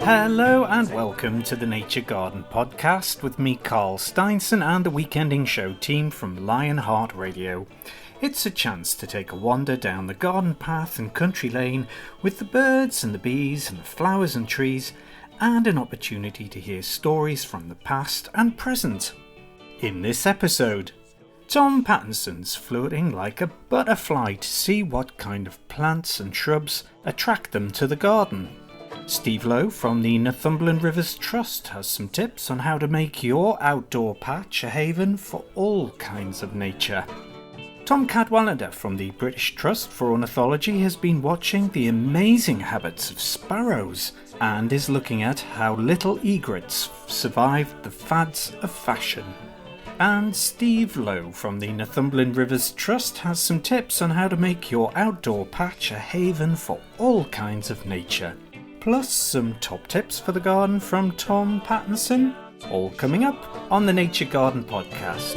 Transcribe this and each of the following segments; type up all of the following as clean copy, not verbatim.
Hello and welcome to the Nature Garden podcast with me, Carl Stiansen, and the weekending show team from Lionheart Radio. It's a chance to take a wander down the garden path and country lane with the birds and the bees and the flowers and trees, and an opportunity to hear stories from the past and present. In this episode, Tom Pattinson's floating like a butterfly to see what kind of plants and shrubs attract them to the garden. Steve Lowe from the Northumberland Rivers Trust has some tips on how to make your outdoor patch a haven for all kinds of nature. Tom Cadwallender from the British Trust for Ornithology has been watching the amazing habits of sparrows and is looking at how little egrets survived the fads of fashion. And Steve Lowe from the Northumberland Rivers Trust has some tips on how to make your outdoor patch a haven for all kinds of nature. Plus some top tips for the garden from Tom Pattinson, all coming up on the Nature Garden podcast.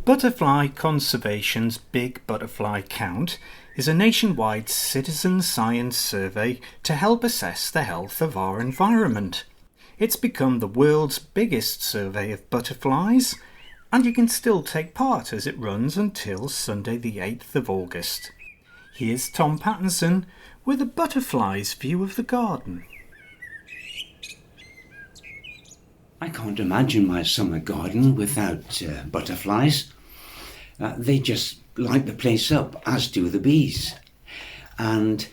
Butterfly Conservation's Big Butterfly Count is a nationwide citizen science survey to help assess the health of our environment. It's become the world's biggest survey of butterflies, and you can still take part as it runs until Sunday the 8th of August. Here's Tom Pattinson with a butterfly's view of the garden. I can't imagine my summer garden without butterflies. They just light the place up, as do the bees. And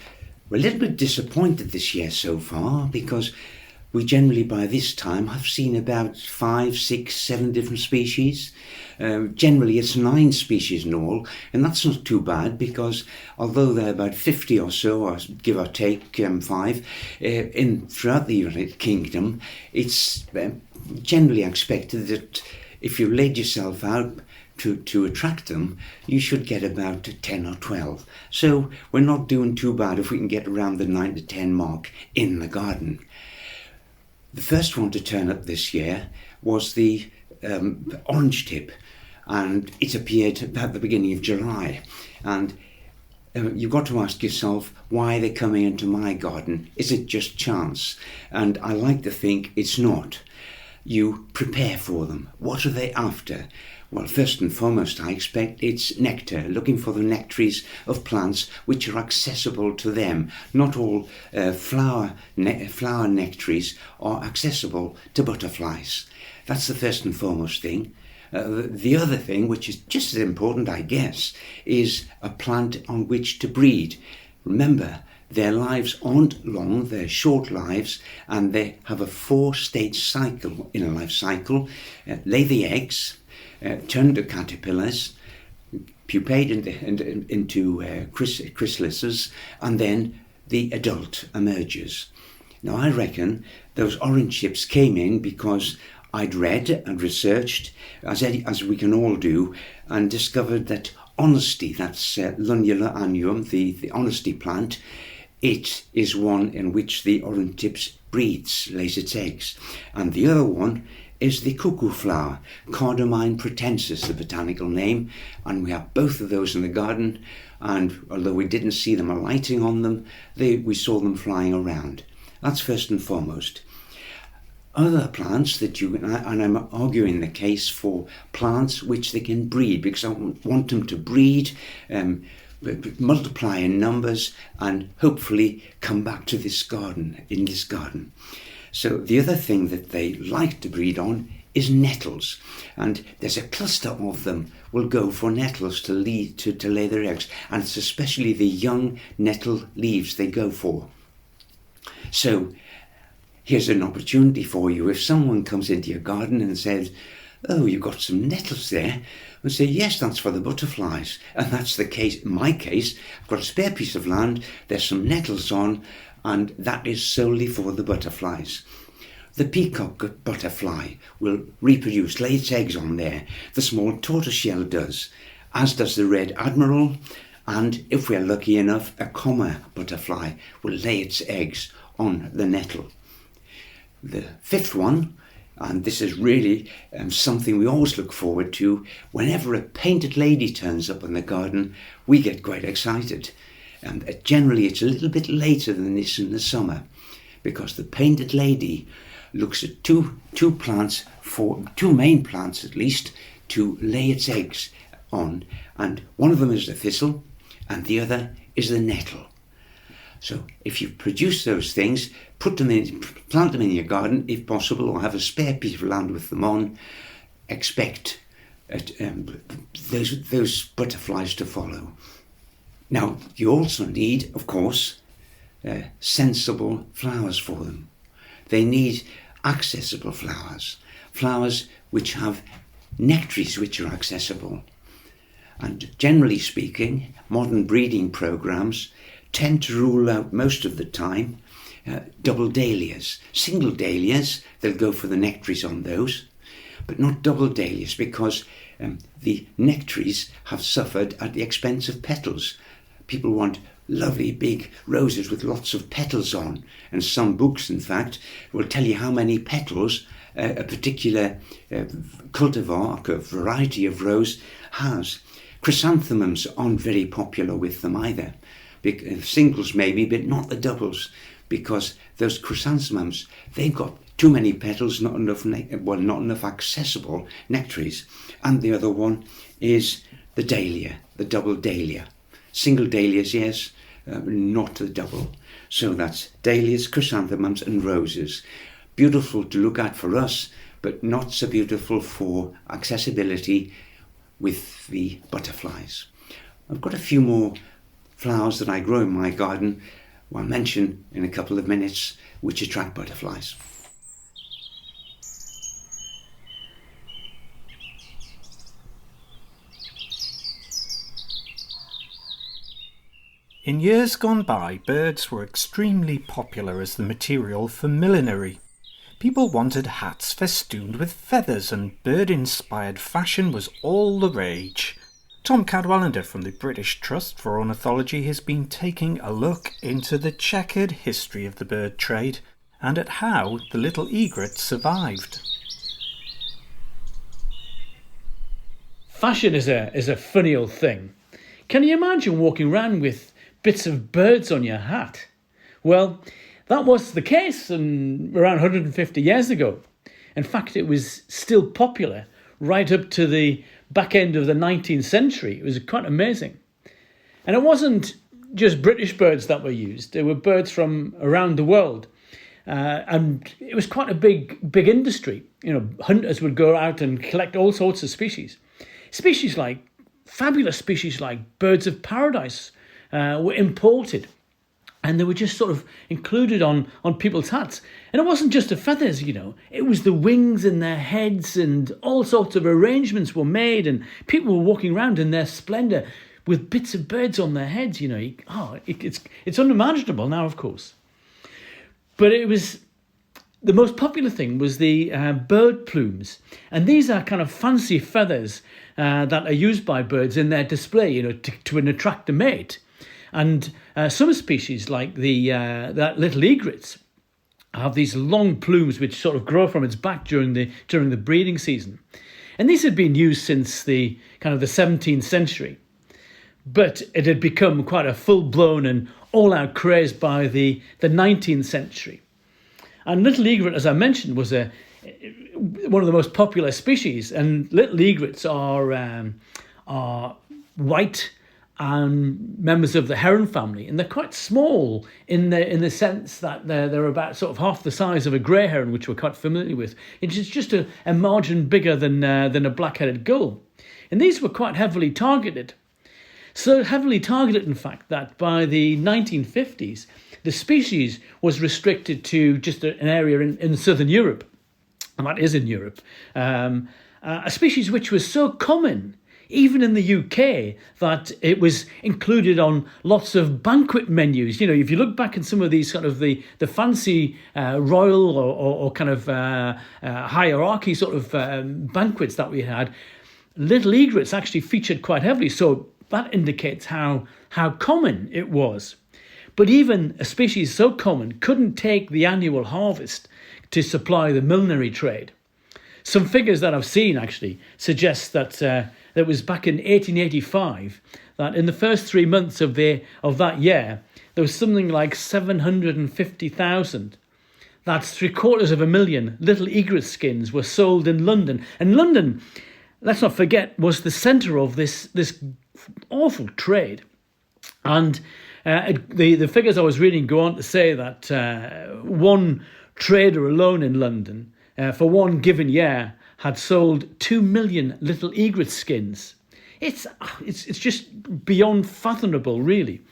we're a little bit disappointed this year so far because we generally by this time have seen about 5, 6, 7 different species. Generally it's 9 species in all, and that's not too bad because although there are about 50 or so, or give or take 5, throughout the United Kingdom, it's generally expected that if you laid yourself out to attract them, you should get about 10 or 12. So we're not doing too bad if we can get around the 9 to 10 mark in the garden. The first one to turn up this year was the orange tip, and it appeared at the beginning of July. And you've got to ask yourself, why are they coming into my garden? Is it just chance? And I like to think it's not. You prepare for them. What are they after? Well, first and foremost, I expect it's nectar, looking for the nectaries of plants which are accessible to them. Not all flower nectaries are accessible to butterflies. That's the first and foremost thing. The other thing, which is just as important, I guess, is a plant on which to breed. Remember, their lives aren't long, they're short lives, and they have a 4-stage cycle in a life cycle. Lay the eggs, turn to caterpillars, pupate into chrysalises, and then the adult emerges. Now I reckon those orange tips came in because I'd read and researched, as we can all do, and discovered that honesty, that's Lunula annuum, the honesty plant, it is one in which the orange tips breeds, lays its eggs. And the other one is the cuckoo flower, Cardamine pratensis, the botanical name, and we have both of those in the garden, and although we didn't see them alighting on them, we saw them flying around. That's first and foremost. Other plants that and I'm arguing the case for plants which they can breed, because I want them to breed, multiply in numbers, and hopefully come back to this garden, in this garden. So the other thing that they like to breed on is nettles, and there's a cluster of them will go for nettles to lay their eggs, and it's especially the young nettle leaves they go for. So here's an opportunity for you. If someone comes into your garden and says, "Oh, you've got some nettles there," and say, "Yes, that's for the butterflies." And that's the case. In my case, I've got a spare piece of land, there's some nettles on, and that is solely for the butterflies. The peacock butterfly will reproduce, lay its eggs on there. The small tortoiseshell does, as does the red admiral, and if we're lucky enough, a comma butterfly will lay its eggs on the nettle. The fifth one, and this is really something we always look forward to, whenever a painted lady turns up in the garden, we get quite excited. And generally it's a little bit later than this in the summer, because the painted lady looks at two main plants at least, to lay its eggs on. And one of them is the thistle, and the other is the nettle. So if you produce those things, plant them in your garden if possible, or have a spare piece of land with them on. Expect those butterflies to follow. Now, you also need, of course, sensible flowers for them. They need accessible flowers, flowers which have nectaries which are accessible. And generally speaking, modern breeding programs tend to rule out most of the time double dahlias. Single dahlias, they'll go for the nectaries on those, but not double dahlias, because the nectaries have suffered at the expense of petals. People want lovely big roses with lots of petals on, and some books, in fact, will tell you how many petals a particular cultivar, a variety of rose, has. Chrysanthemums aren't very popular with them either. Singles maybe, but not the doubles, because those chrysanthemums, they've got too many petals, not enough accessible nectaries. And the other one is the dahlia, the double dahlia. Single dahlias, yes, not the double. So that's dahlias, chrysanthemums and roses. Beautiful to look at for us, but not so beautiful for accessibility with the butterflies. I've got a few more flowers that I grow in my garden, I'll mention in a couple of minutes, which attract butterflies. In years gone by, birds were extremely popular as the material for millinery. People wanted hats festooned with feathers, and bird-inspired fashion was all the rage. Tom Cadwallender from the British Trust for Ornithology has been taking a look into the checkered history of the bird trade and at how the little egrets survived. Fashion is a funny old thing. Can you imagine walking around with bits of birds on your hat? Well, that was the case around 150 years ago. In fact, it was still popular right up to the back end of the 19th century. It was quite amazing. And it wasn't just British birds that were used. There were birds from around the world. And it was quite a big industry. You know, hunters would go out and collect all sorts of species. Fabulous species like birds of paradise were imported. And they were just sort of included on people's hats. And it wasn't just the feathers, you know. It was the wings and their heads, and all sorts of arrangements were made. And people were walking around in their splendour with bits of birds on their heads, you know. It's unimaginable now, of course. But it was... The most popular thing was the bird plumes. And these are kind of fancy feathers that are used by birds in their display, you know, to attract a mate. And some species, like that little egrets, have these long plumes which sort of grow from its back during the breeding season. And these had been used since the 17th century. But it had become quite a full-blown and all-out craze by the 19th century. And little egret, as I mentioned, was one of the most popular species. And little egrets are white and members of the heron family, and they're quite small in the sense that they're about sort of half the size of a grey heron, which we're quite familiar with. It's just a margin bigger than a black-headed gull, and these were quite heavily targeted. So heavily targeted, in fact, that by the 1950s, the species was restricted to just an area in southern Europe, and that is in Europe, a species which was so common even in the UK, that it was included on lots of banquet menus. You know, if you look back in some of these sort of the fancy royal or kind of hierarchy sort of banquets that we had, little egrets actually featured quite heavily. So that indicates how common it was. But even a species so common couldn't take the annual harvest to supply the millinery trade. Some figures that I've seen actually suggest that it was back in 1885 that in the first 3 months of that year, there was something like 750,000. That's 750,000 little egret skins were sold in London. And London, let's not forget, was the centre of this awful trade. And the figures I was reading go on to say that one trader alone in London, for one given year, had sold 2 million little egret skins. It's just beyond fathomable, really.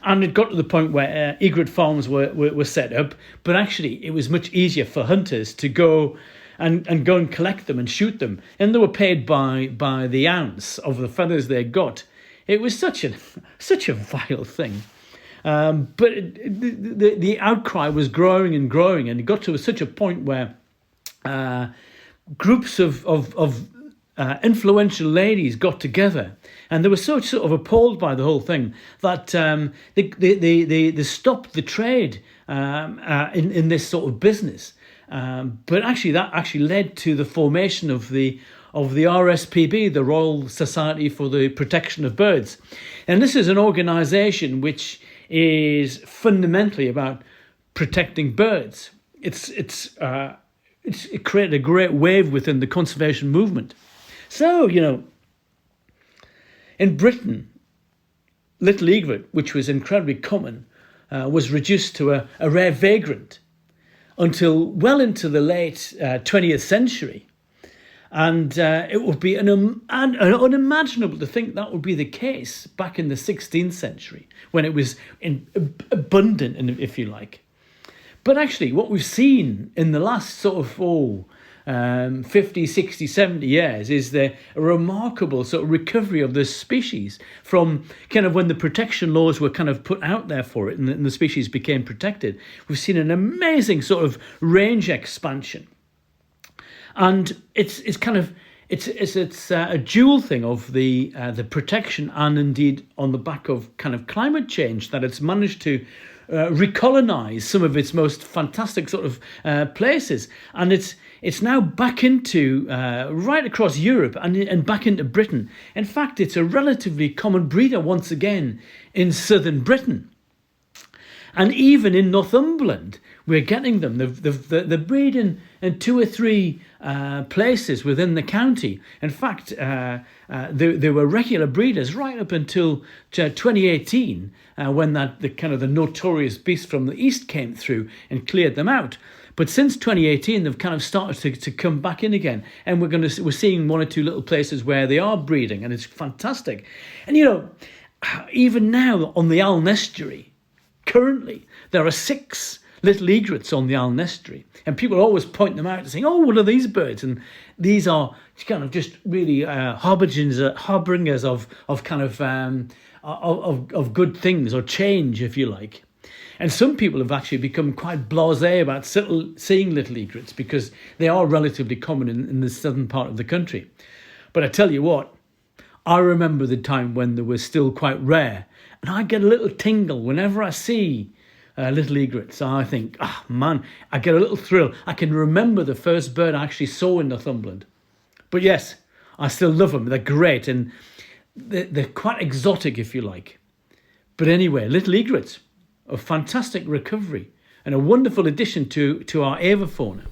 And it got to the point where egret farms were set up, but actually it was much easier for hunters to go and collect them and shoot them, and they were paid by the ounce of the feathers they got. It was such a vile thing. But the outcry was growing and growing, and it got to such a point where groups of influential ladies got together, and they were so sort of appalled by the whole thing that they stopped the trade in this sort of business. But actually, that actually led to the formation of the RSPB, the Royal Society for the Protection of Birds, and this is an organisation which is fundamentally about protecting birds. It created a great wave within the conservation movement. So, you know, in Britain, little egret, which was incredibly common, was reduced to a rare vagrant until well into the late 20th century. And it would be unimaginable to think that would be the case back in the 16th century, when it was abundant, if you like. But actually, what we've seen in the last sort of 50, 60, 70 years is a remarkable sort of recovery of this species from kind of when the protection laws were kind of put out there for it and the species became protected. We've seen an amazing sort of range expansion. And it's a dual thing of the protection and indeed on the back of kind of climate change that it's managed to recolonize some of its most fantastic sort of places, and it's now back into right across Europe and back into Britain. In fact, it's a relatively common breeder once again in southern Britain, and even in Northumberland we're getting them. They're breeding in 2 or 3 places within the county. In fact, they were regular breeders right up until 2018, when the notorious beast from the east came through and cleared them out. But since 2018, they've kind of started to come back in again, and we're seeing 1 or 2 little places where they are breeding, and it's fantastic. And you know, even now on the Alne estuary, currently there are 6 little egrets on the Alne estuary, and people always point them out and saying, "Oh, what are these birds?" And these are kind of just really harbingers of kind of good things or change, if you like. And some people have actually become quite blasé about seeing little egrets because they are relatively common in the southern part of the country. But I tell you what, I remember the time when they were still quite rare, and I get a little tingle whenever I see little egrets. I think, man, I get a little thrill. I can remember the first bird I actually saw in Northumberland. But yes, I still love them. They're great, and they're quite exotic, if you like. But anyway, little egrets, a fantastic recovery and a wonderful addition to our avifauna.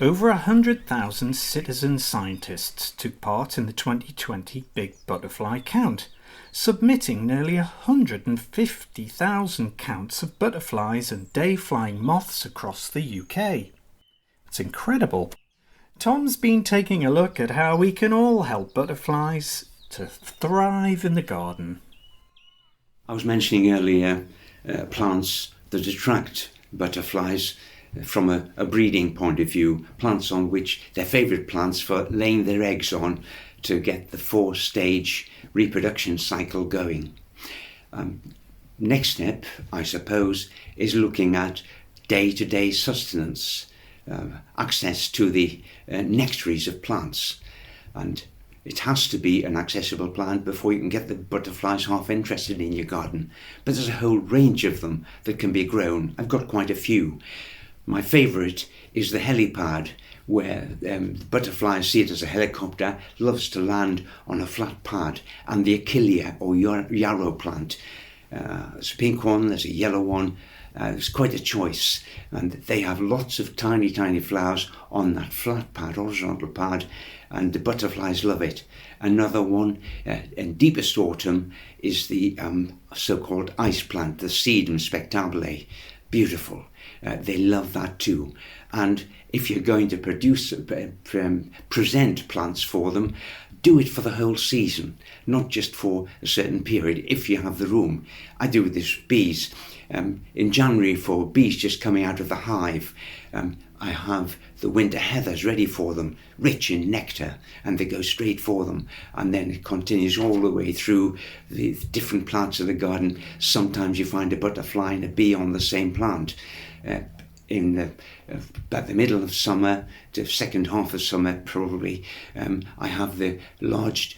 Over 100,000 citizen scientists took part in the 2020 Big Butterfly Count, submitting nearly 150,000 counts of butterflies and day-flying moths across the UK. It's incredible. Tom's been taking a look at how we can all help butterflies to thrive in the garden. I was mentioning earlier plants that attract butterflies from a breeding point of view, plants on which they're favourite plants for laying their eggs on to get the 4-stage reproduction cycle going. Next step, I suppose, is looking at day-to-day sustenance, access to the nectaries of plants. And it has to be an accessible plant before you can get the butterflies half interested in your garden. But there's a whole range of them that can be grown. I've got quite a few. My favourite is the helipad, where butterflies see it as a helicopter, loves to land on a flat pad, and the achillea or yarrow plant. There's a pink one, there's a yellow one. It's quite a choice, and they have lots of tiny, tiny flowers on that flat pad, horizontal pad, and the butterflies love it. Another one, in deepest autumn, is the so-called ice plant, the Sedum spectabile. Beautiful. They love that too. And if you're going to present plants for them, do it for the whole season, not just for a certain period, if you have the room. I do this with bees. In January, for bees just coming out of the hive, I have the winter heathers ready for them, rich in nectar, and they go straight for them. And then it continues all the way through the different plants of the garden. Sometimes you find a butterfly and a bee on the same plant. In about the middle of summer, to second half of summer probably, I have the large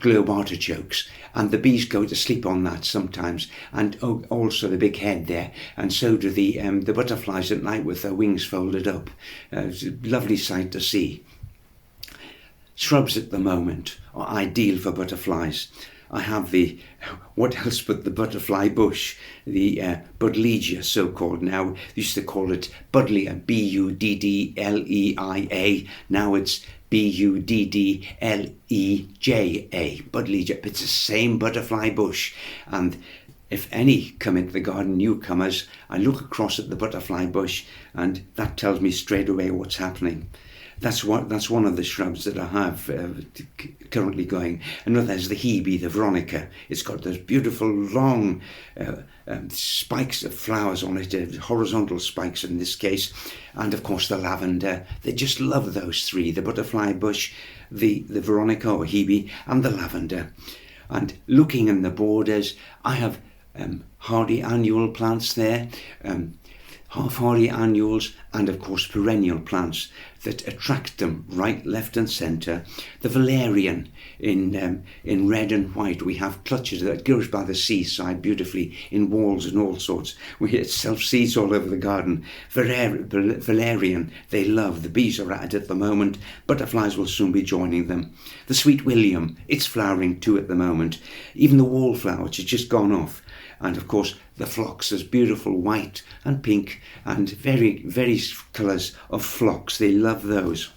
globe artichokes, and the bees go to sleep on that sometimes, and also the big head there, and so do the butterflies at night with their wings folded up. It's a lovely sight to see. Shrubs at the moment are ideal for butterflies. I have what else but the butterfly bush, the Buddleia so-called. Now, they used to call it Buddleia, Buddleia. Now it's Buddleja, Buddleia. It's the same butterfly bush. And if any come into the garden, newcomers, I look across at the butterfly bush, and that tells me straight away what's happening. That's one of the shrubs that I have currently going. Another is the hebe, the veronica. It's got those beautiful long spikes of flowers on it, horizontal spikes in this case, and of course the lavender. They just love those three: the butterfly bush, the veronica or hebe, and the lavender. And looking in the borders, I have hardy annual plants there. Half-hardy annuals, and of course perennial plants that attract them right, left and centre. The valerian in red and white. We have clutches that goes by the seaside beautifully in walls and all sorts. It self-seeds all over the garden. Valerian, they love. The bees are at it at the moment. Butterflies will soon be joining them. The sweet william, it's flowering too at the moment. Even the wallflower, which has just gone off. And of course the phlox is beautiful white and pink and very, very colours of phlox. They love those.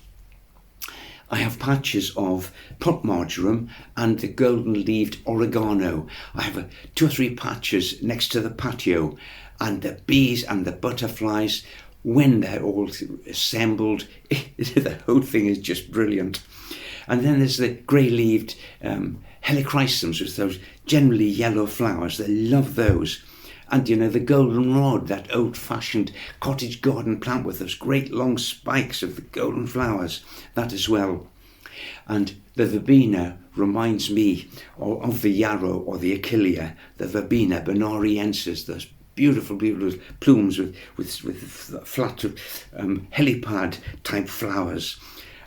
I have patches of pot marjoram and the golden-leaved oregano. I have 2 or 3 patches next to the patio, and the bees and the butterflies, when they're all assembled, the whole thing is just brilliant. And then there's the grey-leaved helichrysums with those generally yellow flowers. They love those. And the goldenrod, that old-fashioned cottage garden plant with those great long spikes of the golden flowers, that as well. And the verbena reminds me of the yarrow or the achillea, the verbena bonariensis, those beautiful, beautiful plumes with flat helipad type flowers.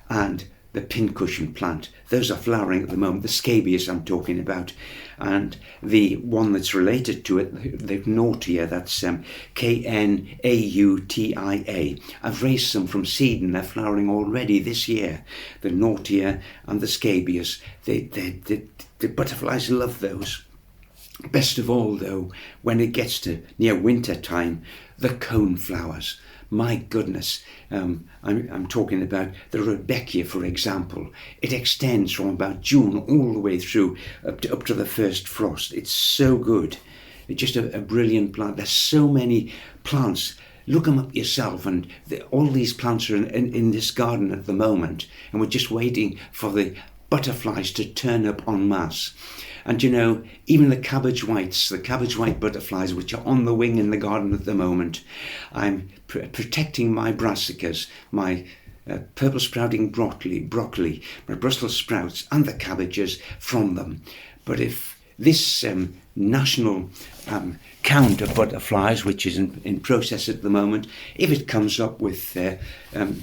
And the pincushion plant, those are flowering at the moment, the scabious I'm talking about, and the one that's related to it, the Nautia, that's Knautia. I've raised some from seed and they're flowering already this year, the Nautia and the scabious. The butterflies love those. Best of all though, when it gets to near winter time, the cone flowers. my goodness, I'm talking about the Rudbeckia, for example. It extends from about June all the way through up to the first frost. It's so good. It's just a brilliant plant. There's so many plants. Look them up yourself, and all these plants are in this garden at the moment, and we're just waiting for the butterflies to turn up en masse. And you know, even the cabbage white butterflies, which are on the wing in the garden at the moment, I'm protecting my brassicas, my purple sprouting broccoli, my Brussels sprouts and the cabbages from them. But if this national count of butterflies, which is in process at the moment, if it comes up with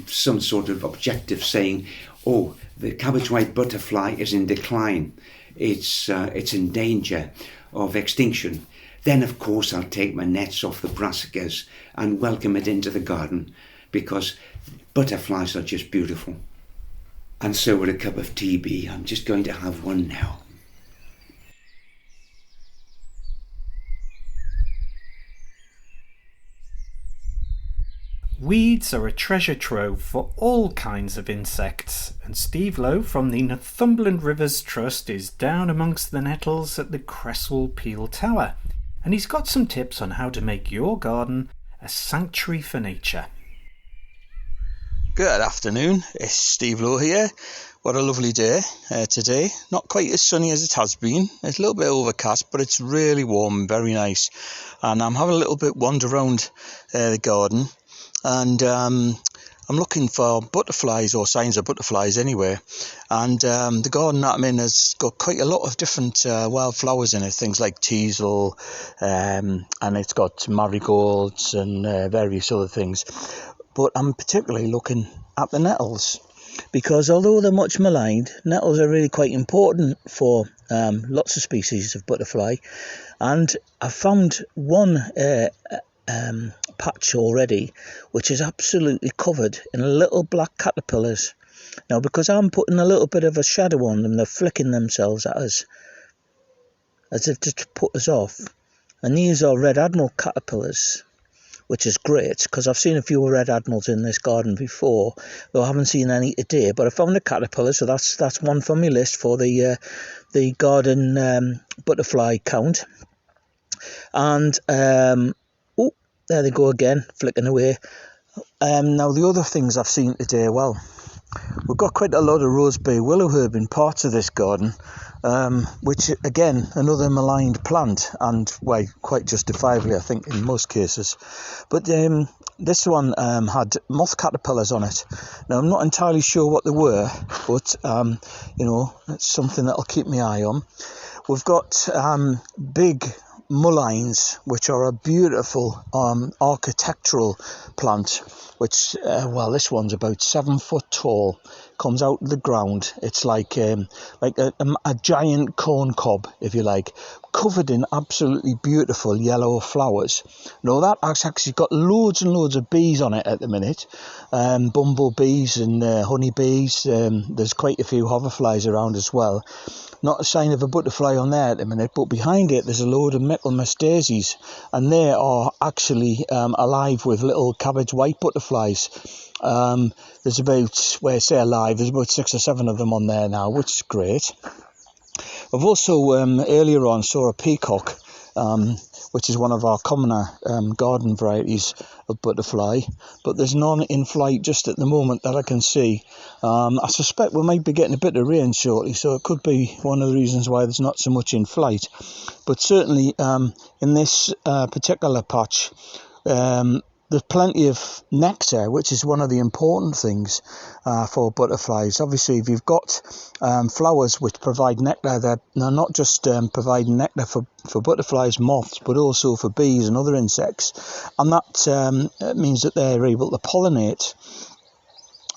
some sort of objective saying, oh, the cabbage white butterfly is in decline, it's in danger of extinction, then of course I'll take my nets off the brassicas and welcome it into the garden, because butterflies are just beautiful. And so with a cup of tea, bee, I'm just going to have one now. Weeds are a treasure trove for all kinds of insects, and Steve Lowe from the Northumberland Rivers Trust is down amongst the nettles at the Cresswell Peel Tower, and he's got some tips on how to make your garden a sanctuary for nature. Good afternoon, it's Steve Lowe here. What a lovely day today. Not quite as sunny as it has been. It's a little bit overcast, but it's really warm and very nice. And I'm having a little bit wander around the garden. And I'm looking for butterflies, or signs of butterflies anyway. And the garden that I'm in has got quite a lot of different wildflowers in it, things like teasel, and it's got marigolds and various other things. But I'm particularly looking at the nettles, because although they're much maligned, nettles are really quite important for lots of species of butterfly. And I found one patch already which is absolutely covered in little black caterpillars. Now, because I'm putting a little bit of a shadow on them, they're flicking themselves at us as if to put us off. And these are red admiral caterpillars, which is great, because I've seen a few red admirals in this garden before, though I haven't seen any today. But I found a caterpillar, so that's one from my list for the garden butterfly count. And there they go again, flicking away. Now, the other things I've seen today, well, we've got quite a lot of rosebay willowherb in parts of this garden, which, again, another maligned plant, and, well, quite justifiably, I think, in most cases. But this one had moth caterpillars on it. Now, I'm not entirely sure what they were, but, it's something that'll keep my eye on. We've got big mulleins, which are a beautiful architectural plant, which this one's about 7 foot tall, comes out of the ground. It's like a giant corn cob, if you like, covered in absolutely beautiful yellow flowers. Now, that has actually got loads and loads of bees on it at the minute, bumblebees and honeybees. There's quite a few hoverflies around as well. Not a sign of a butterfly on there at the minute, but behind it there's a load of Michaelmas daisies, and they are actually alive with little cabbage white butterflies. There's about, there's about 6 or 7 of them on there now, which is great. I've also earlier on saw a peacock, which is one of our commoner garden varieties of butterfly, but there's none in flight just at the moment that I can see. I suspect we might be getting a bit of rain shortly, so it could be one of the reasons why there's not so much in flight. But certainly in this particular patch, there's plenty of nectar, which is one of the important things for butterflies. Obviously, if you've got flowers which provide nectar, they're not just providing nectar for butterflies, moths, but also for bees and other insects. And that means that they're able to pollinate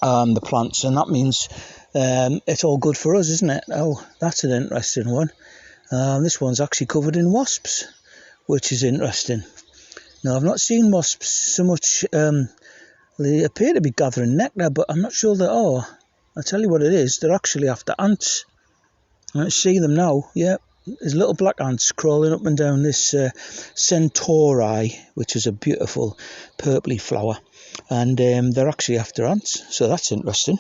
the plants, and that means it's all good for us, isn't it? Oh, that's an interesting one. This one's actually covered in wasps, which is interesting. Now, I've not seen wasps so much. They appear to be gathering nectar, but I'm not sure that. Oh, I'll tell you what it is. They're actually after ants. I see them now. Yeah, there's little black ants crawling up and down this centauri, which is a beautiful purpley flower. and they're actually after ants, so that's interesting.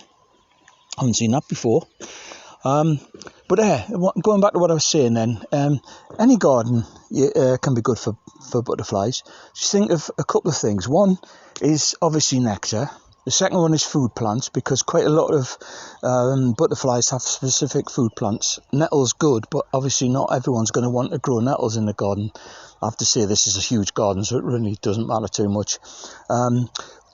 I haven't seen that before. But going back to what I was saying then, any garden can be good for butterflies. Just think of a couple of things. One is obviously nectar. The second one is food plants, because quite a lot of butterflies have specific food plants. Nettle's good, but obviously not everyone's going to want to grow nettles in the garden. I have to say this is a huge garden, so it really doesn't matter too much.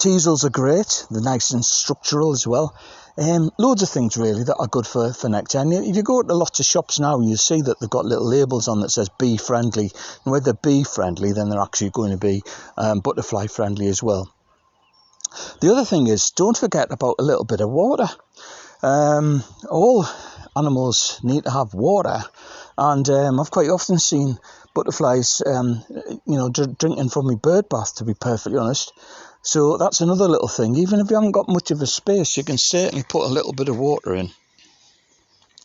Teasels are great. They're nice and structural as well. Loads of things really that are good for nectar. And if you go to lots of shops now, you see that they've got little labels on that says bee friendly. And where they're bee friendly, then they're actually going to be butterfly friendly as well. The other thing is, don't forget about a little bit of water. All animals need to have water, and I've quite often seen butterflies, drinking from my bird bath, to be perfectly honest. So that's another little thing. Even if you haven't got much of a space, you can certainly put a little bit of water in.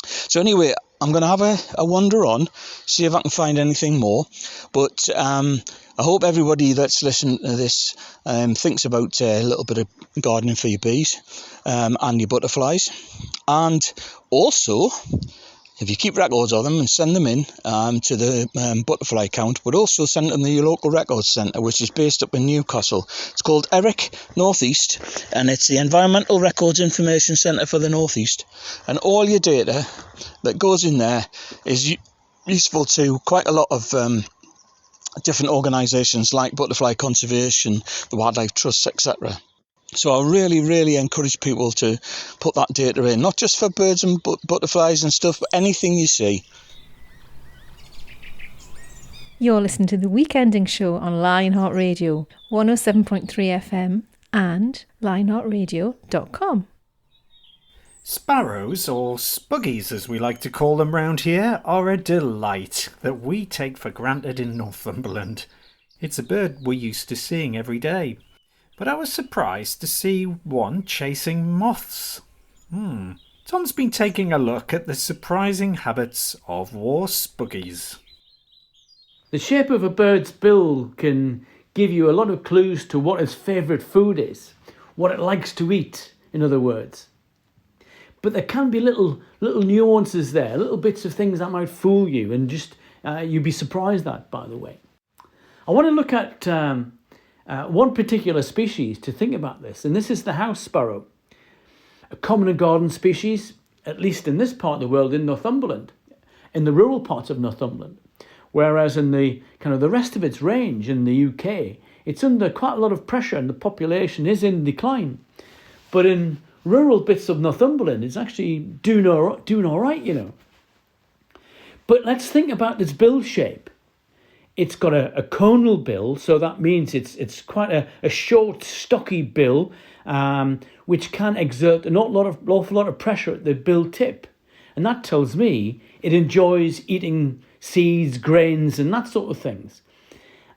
So anyway, I'm going to have a wander on, see if I can find anything more. But I hope everybody that's listening to this thinks about a little bit of gardening for your bees and your butterflies. And also, if you keep records of them and send them in to the butterfly count, but also send them to your local records centre, which is based up in Newcastle. It's called Eric North East, and it's the Environmental Records Information Centre for the North East. And all your data that goes in there is useful to quite a lot of different organisations like Butterfly Conservation, the Wildlife Trusts, etc. So I really, really encourage people to put that data in, not just for birds and butterflies and stuff, but anything you see. You're listening to the Weekending Show on Lionheart Radio, 107.3 FM and lionheartradio.com. Sparrows, or spuggies as we like to call them round here, are a delight that we take for granted in Northumberland. It's a bird we're used to seeing every day. But I was surprised to see one chasing moths. Tom's been taking a look at the surprising habits of war spuggies. The shape of a bird's bill can give you a lot of clues to what its favourite food is, what it likes to eat, in other words. But there can be little nuances there, little bits of things that might fool you, and just you'd be surprised at, by the way. I want to look at one particular species to think about this, and this is the house sparrow, a common garden species, at least in this part of the world, in Northumberland, in the rural parts of Northumberland, whereas in the the rest of its range in the UK, it's under quite a lot of pressure and the population is in decline. But in rural bits of Northumberland, it's actually doing all right, But let's think about its bill shape. It's got a conal bill, so that means it's quite a short, stocky bill, which can exert an awful lot of pressure at the bill tip. And that tells me it enjoys eating seeds, grains, and that sort of things.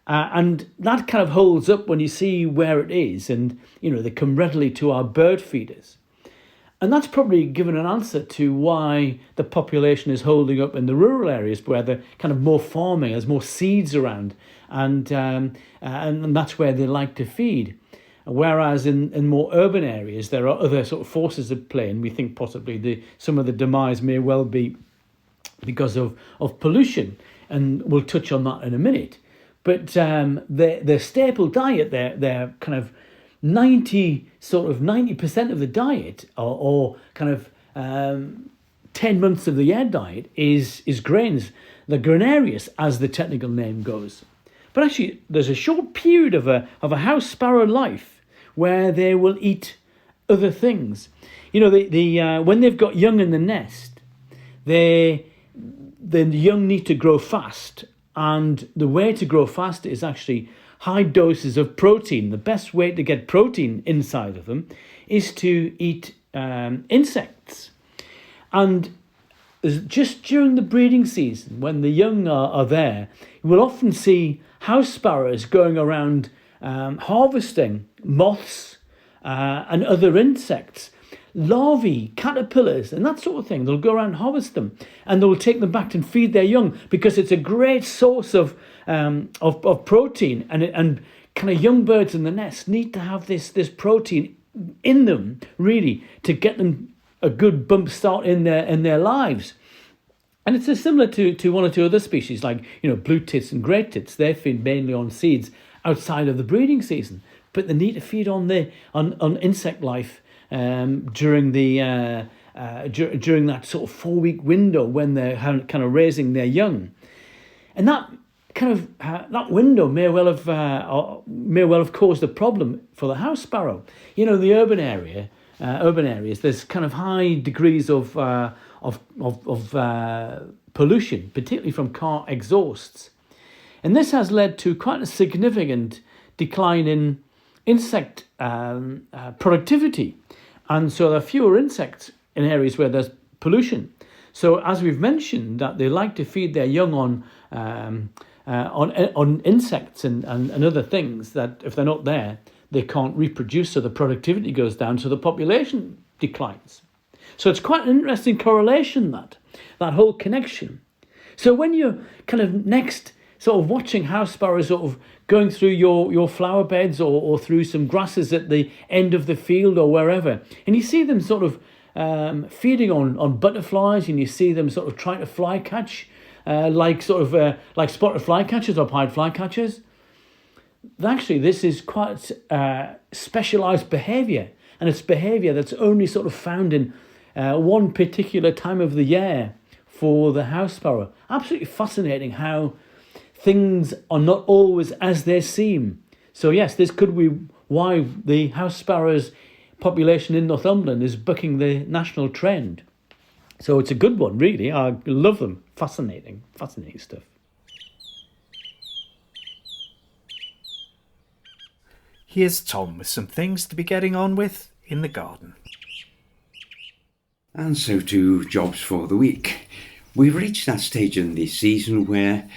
And that kind of holds up when you see where it is, and they come readily to our bird feeders. And that's probably given an answer to why the population is holding up in the rural areas where they're kind of more farming, there's more seeds around, and that's where they like to feed. Whereas in more urban areas, there are other sort of forces at play, and we think possibly some of the demise may well be because of pollution, and we'll touch on that in a minute. But their staple diet, their kind of 90% of the diet, or 10 months of the year diet is grains, the granarious, as the technical name goes. But actually, there's a short period of a house sparrow life where they will eat other things. When they've got young in the nest, the young need to grow fast, and the way to grow fast is actually high doses of protein. The best way to get protein inside of them is to eat insects. And just during the breeding season, when the young are there, you will often see house sparrows going around harvesting moths and other insects, larvae, caterpillars, and that sort of thing. They'll go around and harvest them, and they'll take them back and feed their young, because it's a great source of protein, and kind of young birds in the nest need to have this protein in them, really, to get them a good bump start in their lives. And it's similar to one or two other species, like, blue tits and grey tits. They feed mainly on seeds outside of the breeding season, but they need to feed on insect life during that sort of 4-week window when they're kind of raising their young. And that kind of that window may well have caused a problem for the house sparrow. The urban areas, there's kind of high degrees of pollution, particularly from car exhausts, and this has led to quite a significant decline in insect productivity, and so there are fewer insects in areas where there's pollution. So, as we've mentioned, that they like to feed their young on insects and other things that, if they're not there, they can't reproduce, so the productivity goes down, so the population declines. So it's quite an interesting correlation, that whole connection. So when you're kind of next sort of watching house sparrows sort of going through your flower beds or through some grasses at the end of the field or wherever, and you see them sort of feeding on butterflies, and you see them sort of trying to fly catch, like spotted flycatchers or pied flycatchers. Actually, this is quite specialised behaviour, and it's behaviour that's only sort of found in one particular time of the year for the house sparrow. Absolutely fascinating how things are not always as they seem. So yes, this could be why the house sparrows population in Northumberland is bucking the national trend. So it's a good one, really. I love them. Fascinating stuff. Here's Tom with some things to be getting on with in the garden. And so to jobs for the week. We've reached that stage in the season where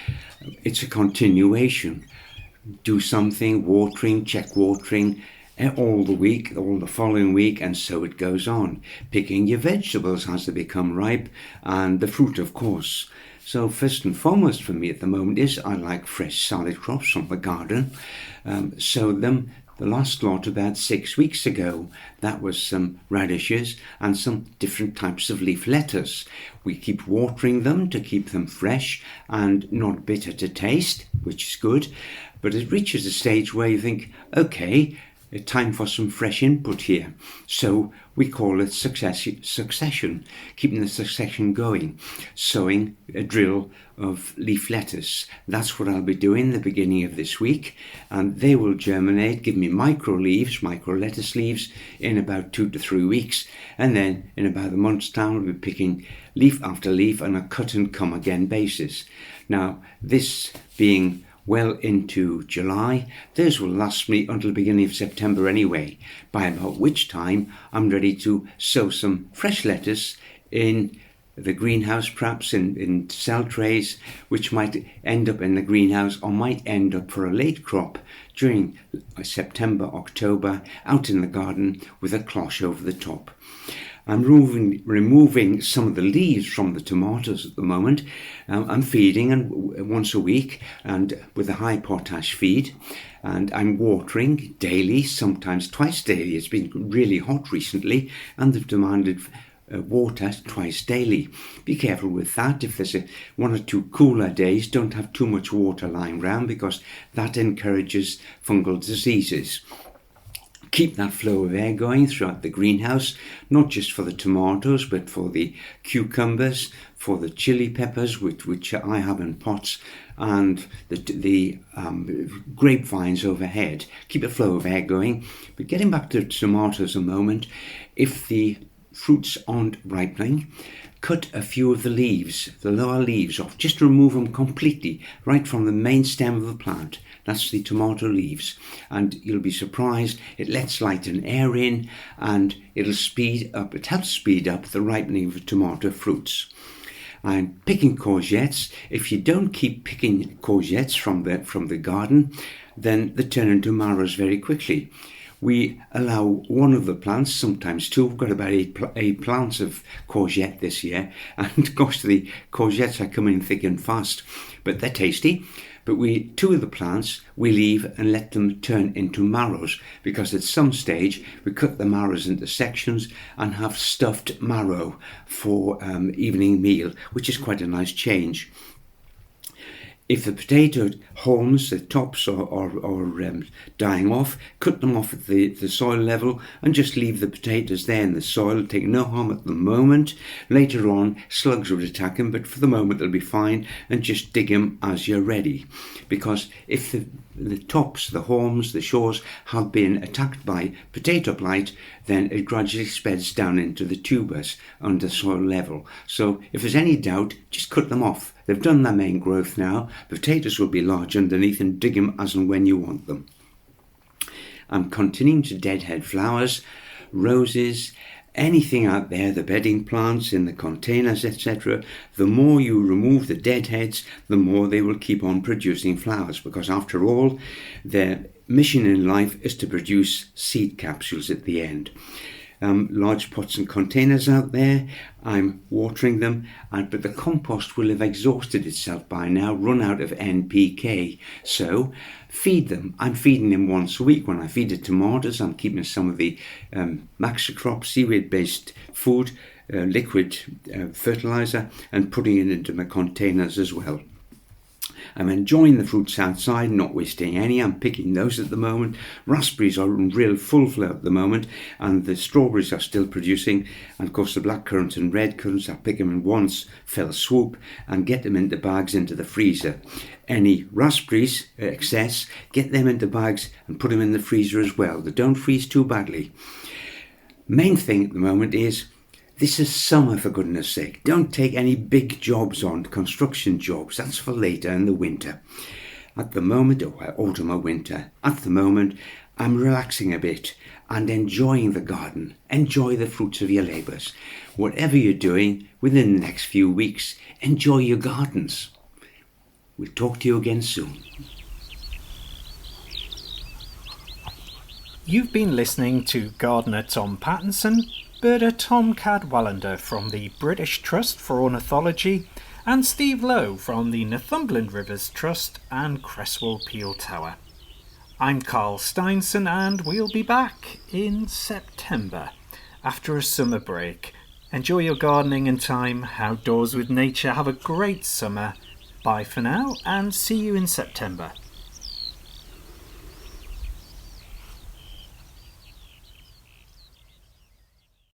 it's a continuation. Do something, watering, check watering, all the week, all the following week, and so it goes on. Picking your vegetables as they become ripe, and the fruit, of course. So first and foremost for me at the moment is I like fresh salad crops from the garden. Sowed them the last lot about 6 weeks ago. That was some radishes and some different types of leaf lettuce. We keep watering them to keep them fresh and not bitter to taste, which is good. But it reaches a stage where you think, okay, it's time for some fresh input here. So we call it succession, keeping the succession going, sowing a drill of leaf lettuce. That's what I'll be doing the beginning of this week, and they will germinate, give me micro lettuce leaves in about 2 to 3 weeks, and then in about a month's time we'll be picking leaf after leaf on a cut and come again basis. Now, this being well into July, those will last me until the beginning of September anyway, by about which time I'm ready to sow some fresh lettuce in the greenhouse, perhaps in cell trays, which might end up in the greenhouse or might end up for a late crop during September, October, out in the garden with a cloche over the top. I'm removing some of the leaves from the tomatoes at the moment. I'm feeding once a week and with a high potash feed, and I'm watering daily, sometimes twice daily. It's been really hot recently and they've demanded water twice daily. Be careful with that. If there's 1 or 2 cooler days, don't have too much water lying around because that encourages fungal diseases. Keep that flow of air going throughout the greenhouse, not just for the tomatoes, but for the cucumbers, for the chili peppers, which I have in pots, and the grapevines overhead. Keep a flow of air going. But getting back to tomatoes a moment, if the fruits aren't ripening, cut a few of the leaves, the lower leaves off. Just remove them completely, right from the main stem of the plant. That's the tomato leaves. And you'll be surprised, it lets light and air in, and it helps speed up the ripening of the tomato fruits. And picking courgettes, if you don't keep picking courgettes from the garden, then they turn into marrows very quickly. We allow one of the plants, sometimes 2. We've got about 8 plants of courgette this year. And gosh, the courgettes are coming thick and fast. But they're tasty. But two of the plants we leave and let them turn into marrows, because at some stage we cut the marrows into sections and have stuffed marrow for evening meal, which is quite a nice change. If the potato haulms, the tops are dying off, cut them off at the soil level and just leave the potatoes there in the soil, take no harm at the moment. Later on, slugs would attack them, but for the moment they'll be fine, and just dig them as you're ready. Because if the tops, the haulms, the shores have been attacked by potato blight, then it gradually spreads down into the tubers under soil level. So if there's any doubt, just cut them off. They've done their main growth now. The potatoes will be large underneath, and dig them as and when you want them. I'm continuing to deadhead flowers, roses, anything out there, the bedding plants in the containers, etc. The more you remove the deadheads, the more they will keep on producing flowers, because after all, their mission in life is to produce seed capsules at the end. Large pots and containers out there, I'm watering them, but the compost will have exhausted itself by now, run out of NPK. So feed them. I'm feeding them once a week. When I feed the tomatoes, I'm keeping some of the Maxicrop seaweed-based food, liquid fertilizer, and putting it into my containers as well. I'm enjoying the fruits outside, not wasting any. I'm picking those at the moment. Raspberries are in real full flow at the moment, and the strawberries are still producing. And of course the blackcurrant and red currants, I pick them in one fell swoop and get them into bags into the freezer. Any raspberries excess, get them into bags and put them in the freezer as well. They don't freeze too badly. Main thing at the moment is, this is summer, for goodness sake. Don't take any big jobs on, construction jobs. That's for later in the winter. At the moment, or autumn or winter, at the moment, I'm relaxing a bit and enjoying the garden. Enjoy the fruits of your labours. Whatever you're doing, within the next few weeks, enjoy your gardens. We'll talk to you again soon. You've been listening to gardener Tom Pattinson, birder Tom Cadwallender from the British Trust for Ornithology, and Steve Lowe from the Northumberland Rivers Trust and Cresswell Peel Tower. I'm Carl Stiansen, and we'll be back in September after a summer break. Enjoy your gardening and time outdoors with nature. Have a great summer. Bye for now, and see you in September.